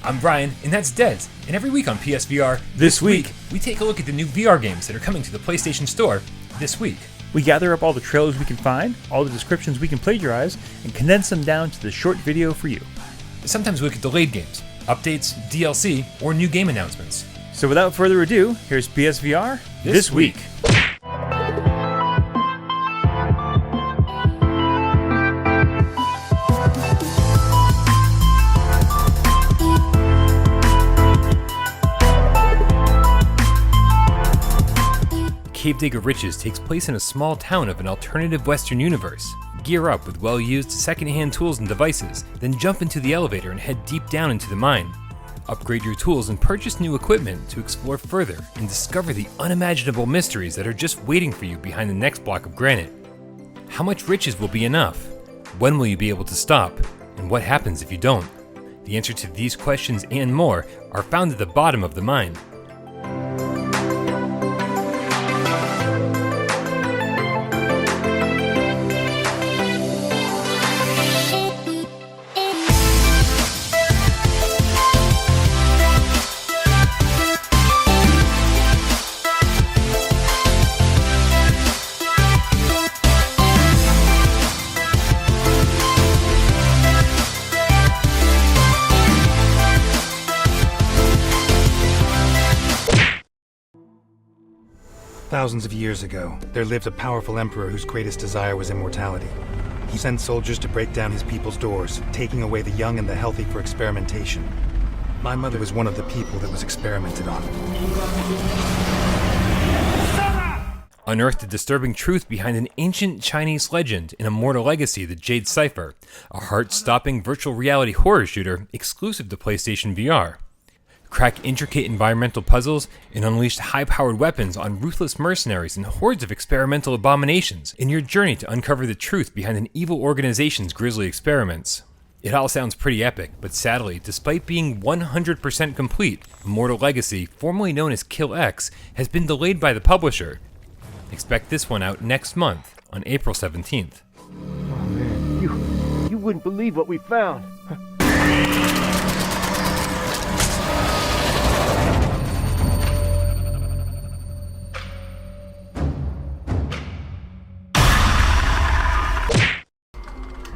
I'm Brian, and that's Dez. And every week on PSVR, This week, we take a look at the new VR games that are coming to the PlayStation Store this week. we gather up all the trailers we can find, all the descriptions we can plagiarize, and condense them down to the short video for you. Sometimes we look at delayed games, updates, DLC, or new game announcements. So without further ado, here's PSVR This Week. Cave Digger Riches takes place in a small town of an alternative Western universe. Gear up with well-used second-hand tools and devices, then jump into the elevator and head deep down into the mine. Upgrade your tools and purchase new equipment to explore further and discover the unimaginable mysteries that are just waiting for you behind the next block of granite. How much riches will be enough? When will you be able to stop? And what happens if you don't? The answer to these questions and more are found at the bottom of the mine. Thousands of years ago, there lived a powerful emperor whose greatest desire was immortality. He sent soldiers to break down his people's doors, taking away the young and the healthy for experimentation. My mother was one of the people that was experimented on. Unearth the disturbing truth behind an ancient Chinese legend in Immortal Legacy: The Jade Cipher, a heart-stopping virtual reality horror shooter exclusive to PlayStation VR. Crack intricate environmental puzzles and unleash high-powered weapons on ruthless mercenaries and hordes of experimental abominations in your journey to uncover the truth behind an evil organization's grisly experiments. It all sounds pretty epic, but sadly, despite being 100% complete, Immortal Legacy, formerly known as Kill X, has been delayed by the publisher. Expect this one out next month, on April 17th. Oh man, you wouldn't believe what we found.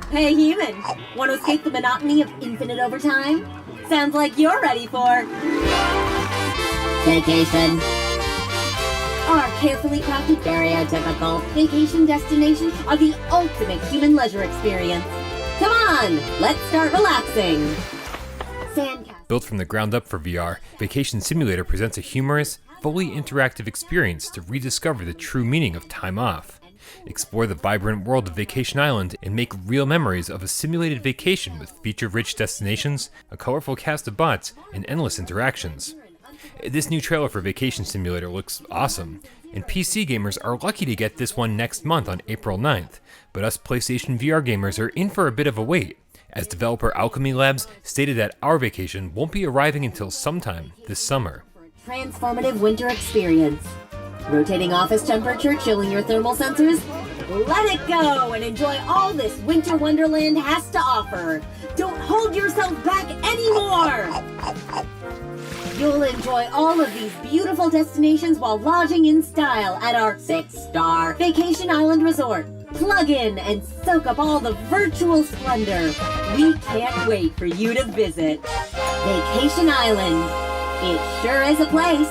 Hey human, want to escape the monotony of infinite overtime? Sounds like you're ready for vacation. Our carefully crafted, stereotypical vacation destinations are the ultimate human leisure experience. Come on, let's start relaxing. Sandcastle. Built from the ground up for VR, Vacation Simulator presents a humorous, fully interactive experience to rediscover the true meaning of time off. Explore the vibrant world of Vacation Island and make real memories of a simulated vacation with feature-rich destinations, a colorful cast of bots, and endless interactions. This new trailer for Vacation Simulator looks awesome, and PC gamers are lucky to get this one next month on April 9th, but us PlayStation VR gamers are in for a bit of a wait, as developer Alchemy Labs stated that our vacation won't be arriving until sometime this summer. Transformative winter experience. Rotating office temperature, chilling your thermal sensors? Let it go and enjoy all this winter wonderland has to offer. Don't hold yourself back anymore. You'll enjoy all of these beautiful destinations while lodging in style at our 6-star Vacation Island Resort. Plug in and soak up all the virtual splendor. We can't wait for you to visit Vacation Island. It sure is a place.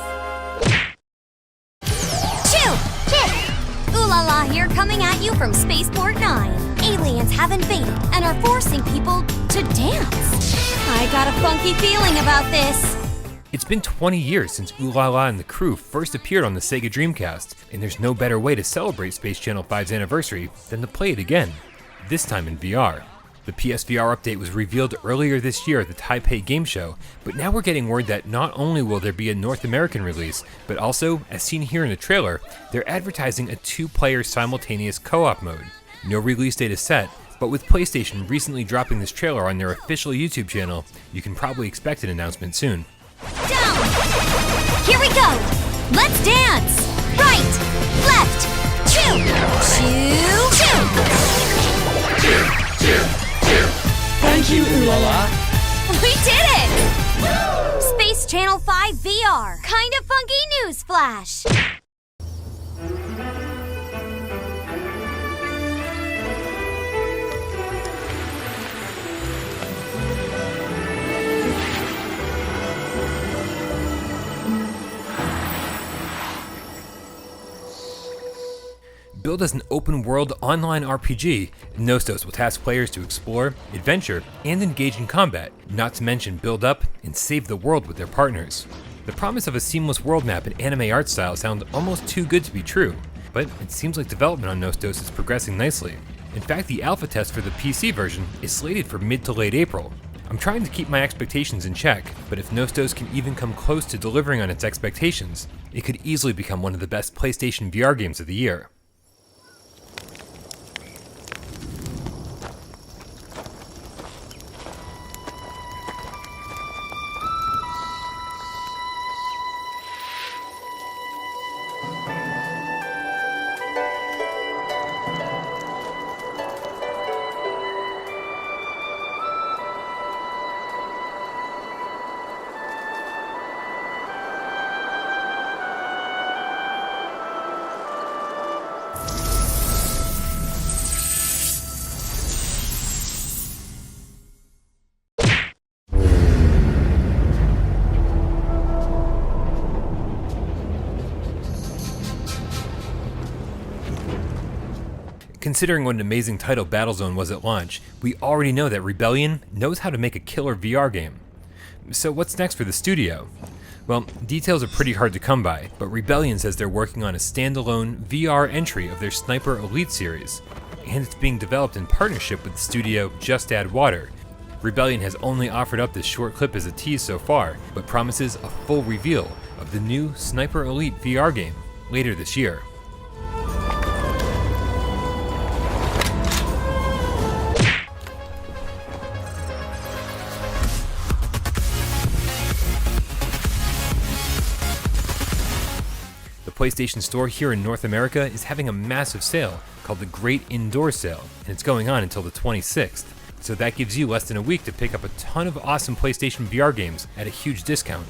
Ooh la la here, coming at you from Spaceport 9. Aliens have invaded and are forcing people to dance. I got a funky feeling about this. It's been 20 years since Ooh La La and the crew first appeared on the Sega Dreamcast, and there's no better way to celebrate Space Channel 5's anniversary than to play it again, this time in VR. The PSVR update was revealed earlier this year at the Taipei Game Show, but now we're getting word that not only will there be a North American release, but also, as seen here in the trailer, they're advertising a 2-player simultaneous co-op mode. No release date is set, but with PlayStation recently dropping this trailer on their official YouTube channel, you can probably expect an announcement soon. Down! Here we go! Let's dance! Right! Left! Choo! Choo! Choo! Thank you, Ooh La La. We did it! Space Channel 5 VR. Kinda funky news flash. Billed as an open-world online RPG, Nostos will task players to explore, adventure, and engage in combat, not to mention build up and save the world with their partners. The promise of a seamless world map and anime art style sound almost too good to be true, but it seems like development on Nostos is progressing nicely. In fact, the alpha test for the PC version is slated for mid to late April. I'm trying to keep my expectations in check, but if Nostos can even come close to delivering on its expectations, it could easily become one of the best PlayStation VR games of the year. Considering what an amazing title Battlezone was at launch, we already know that Rebellion knows how to make a killer VR game. So what's next for the studio? Well, details are pretty hard to come by, but Rebellion says they're working on a standalone VR entry of their Sniper Elite series, and it's being developed in partnership with the studio Just Add Water. Rebellion has only offered up this short clip as a tease so far, but promises a full reveal of the new Sniper Elite VR game later this year. The PlayStation Store here in North America is having a massive sale called the Great Indoor Sale, and it's going on until the 26th. So that gives you less than a week to pick up a ton of awesome PlayStation VR games at a huge discount.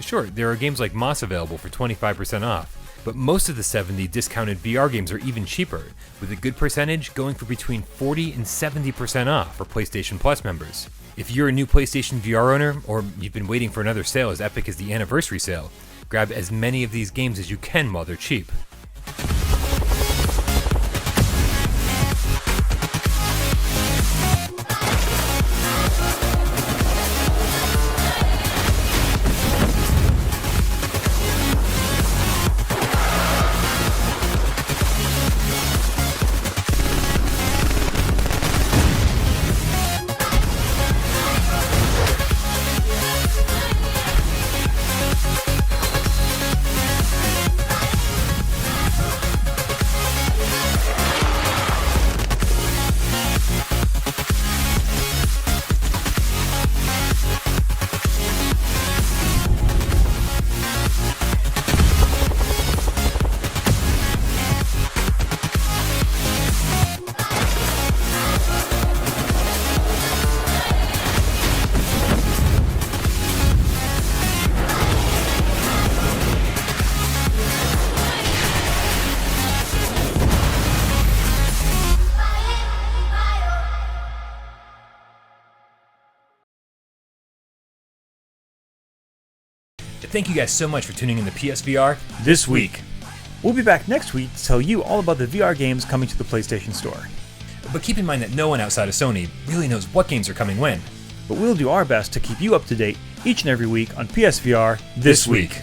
Sure, there are games like Moss available for 25% off, but most of the 70 discounted VR games are even cheaper, with a good percentage going for between 40 and 70% off for PlayStation Plus members. If you're a new PlayStation VR owner, or you've been waiting for another sale as epic as the anniversary sale, grab as many of these games as you can while they're cheap. Thank you guys so much for tuning in to PSVR This week. We'll be back next week to tell you all about the VR games coming to the PlayStation Store. But keep in mind that no one outside of Sony really knows what games are coming when. But we'll do our best to keep you up to date each and every week on PSVR This Week.